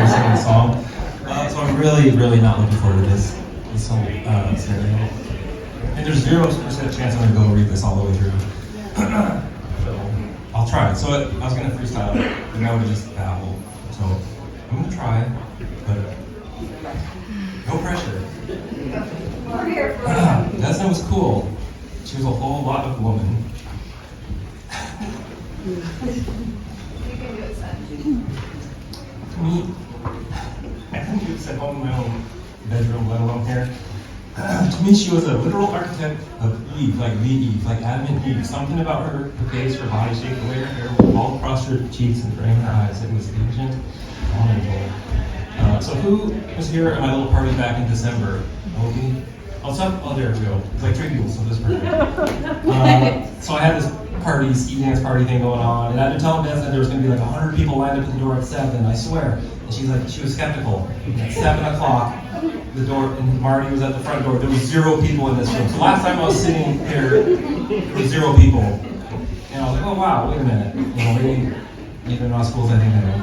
singing a song. So I'm really not looking forward to this whole scenario. And there's 0% chance I'm going to go read this all the way through. So I'll try. So I was going to freestyle, and I would just babble. So I'm going to try, but no pressure. Vesna was cool. She was a whole lot of woman. To me, I couldn't do this at home in my own bedroom, let alone here. To me, she was a literal archetype of Eve, like the Eve, like Adam and Eve. Something about her face, her body shape, the way her hair all across her cheeks and frame her eyes. It was ancient, wonderful. So who was here at my little party back in December? Opie? Oh, there we go. It's like 3 people, so this is perfect. So I had this party, ski dance party thing going on, and I've been telling Vesna there was going to be like 100 people lined up at the door at 7, I swear. And she was skeptical. At 7 o'clock, the door, and Marty was at the front door. There was 0 people in this room. So last time I was sitting here, there was 0 people. And I was like, oh wow, wait a minute. Maybe they're not schools I think I know.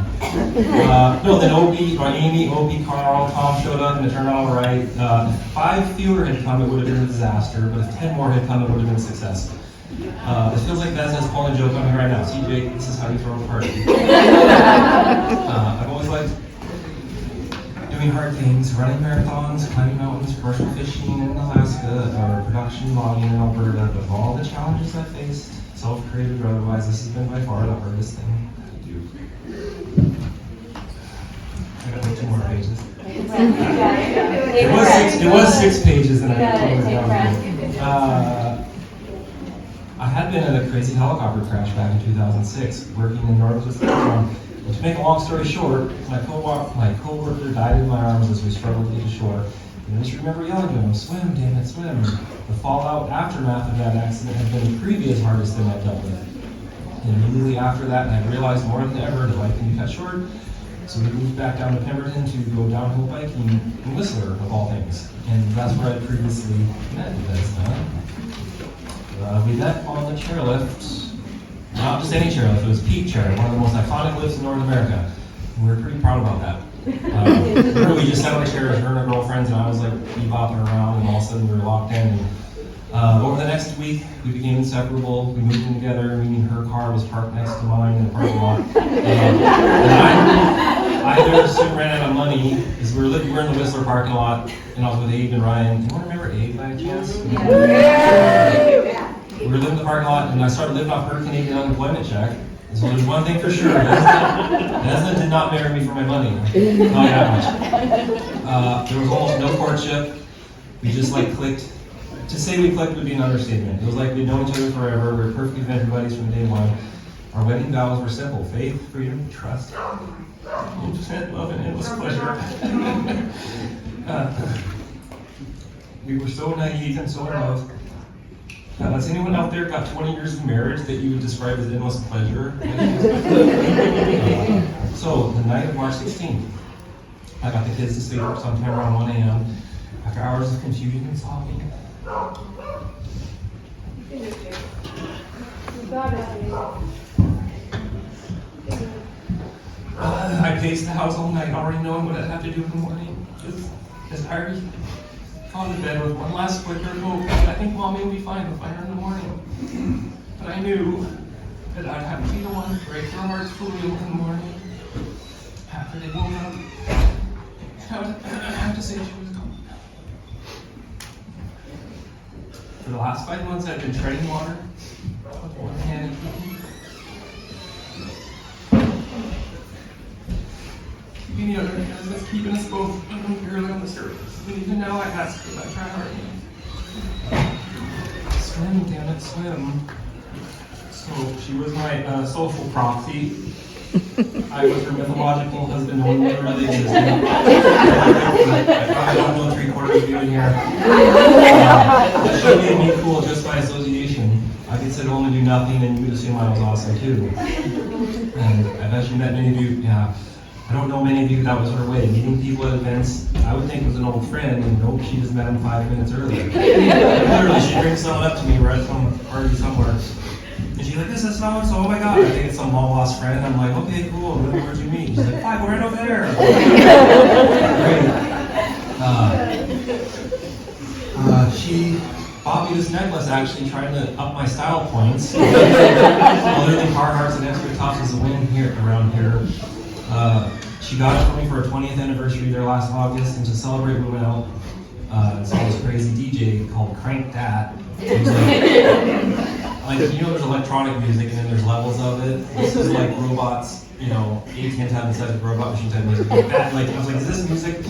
No, then Amy, Opie, Karl, Thom showed up, and it turned out all right. If 5 fewer had come, it would have been a disaster, but if 10 more had come, it would have been a success. It feels like Vesna's pulling a joke on me right now. TJ, this is how you throw a party. I've always liked doing hard things, running marathons, climbing mountains, commercial fishing in Alaska, or production logging in Alberta. But of all the challenges I faced, self-created or otherwise, this has been by far the hardest thing to do. I got like 2 more pages. It was 6 pages, and I totally down. I had been in a crazy helicopter crash back in 2006, working in Northwest Alberta. To make a long story short, my co-worker died in my arms as we struggled to get to shore. And I just remember yelling to him, swim, damn it, swim. The fallout aftermath of that accident had been the previous hardest thing I'd dealt with. And immediately after that, I realized more than ever that life can be cut short. So we moved back down to Pemberton to go downhill biking in Whistler, of all things. And that's where I previously met Vesna. We met on the chairlift, not just any chairlift, it was Peak Chair, one of the most iconic lifts in North America. And we were pretty proud about that. We just sat on the chairs, her and her girlfriends, and I was like bebopping around, and all of a sudden we were locked in. And, over the next week, we became inseparable. We moved in together, meaning her car was parked next to mine in the parking lot. I just ran out of money, because we were in the Whistler parking lot, and I was with Abe and Ryan. Do you remember Abe by chance? Yeah. We were living in the parking lot, and I started living off her Canadian unemployment check. And so there's one thing for sure, Vesna did not marry me for my money. Not that much. There was almost no courtship. We just clicked. To say we clicked would be an understatement. It was like we'd known each other forever. We were perfectly vetted buddies from day one. Our wedding vows were simple: faith, freedom, trust, infinite love, and endless pleasure. We were so naive and so in love. Has anyone out there got 20 years of marriage that you would describe as endless pleasure? So, the night of March 16th, I got the kids to sleep sometime around 1 a.m. After hours of confusion and sobbing. I paced the house all night, already knowing what I'd have to do in the morning. Just tired. On the bed with one last flicker of hope. I think Mommy will be fine. We'll find her in the morning. But I knew that I'd have to be the one to break her heart's for real in the morning. After they woke up, I have to say she was gone. For the last 5 months, I've been treading water with one hand and keeping the other hand that's keeping us both unfairly on the surface. And even now I ask her, I try hard. Swim, damn it, swim. So she was my social proxy. I was her mythological husband, no one ever really existed. I probably don't know 3/4 of you in here. She made me cool just by association. I could sit home and do nothing and you would assume I was awesome too. And I bet you met many of you, yeah. I don't know many of you, that was her way. Meeting people at events, I would think was an old friend, and nope, she just met him 5 minutes earlier. Literally, she'd bring someone up to me, we're at some party somewhere. And she's like, this is so-and-so, oh my god. I think it's some long-lost friend. I'm like, okay, cool, where'd you meet? She's like, 5, we're right over there. She bought me this necklace actually trying to up my style points. Other than Carhartts and extra tops is a win here around here. She got it for me for a 20th anniversary there last August, and to celebrate we went out and saw this crazy DJ called Crank That. It was like, you know, there's electronic music and then there's levels of it. This is like robots, you know, ATMs having sex with robot machine type music. Like that, like I was like, is this music?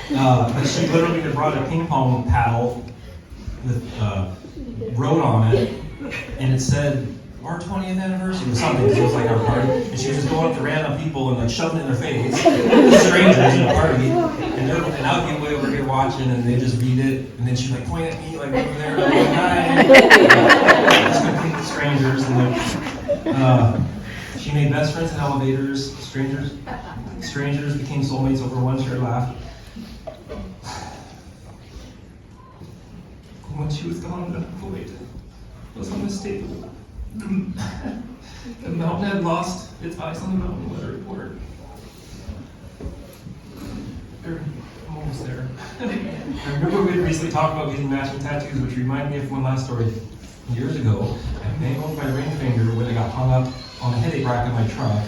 But she literally had brought a ping pong paddle with wrote on it, and it said our 20th anniversary or something, because it was like our party. And she was just going up to random people and like shoving it in their face, strangers in a party, and I would be way over here watching, and they just read it, and then she'd like point at me like over there, like hi, just complete strangers, and like she made best friends in elevators. Strangers became soulmates over one shared laugh. When she was gone, the void was unmistakable. The mountain had lost its ice on the mountain weather report. I'm almost there. I remember we had recently talked about getting matching tattoos, which reminded me of one last story. Years ago, I mangled my ring finger when it got hung up on the headache rack of my truck.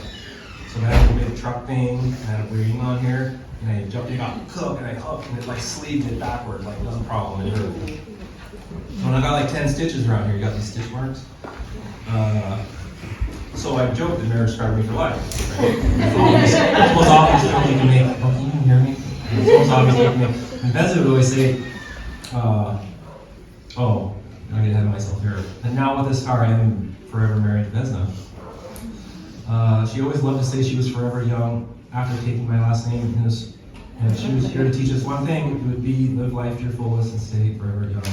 So I had a big truck thing, and I had a ring on here, and I jumped, it got cooked, and I hooked, and it like sleeved it backward, like no problem, it hurt. When I got like 10 stitches around here, you got these stitch marks. So I joked that marriage scarred me for life. Right? It's most obvious joke you can make. Oh, can you even hear me? It's the most obvious joke you can make. And Vesna would always say, oh, I get ahead of myself here. And now with this scar, I am forever married to Vesna. She always loved to say she was forever young after taking my last name. And she was here to teach us one thing. It would be live life to your fullest and stay forever young.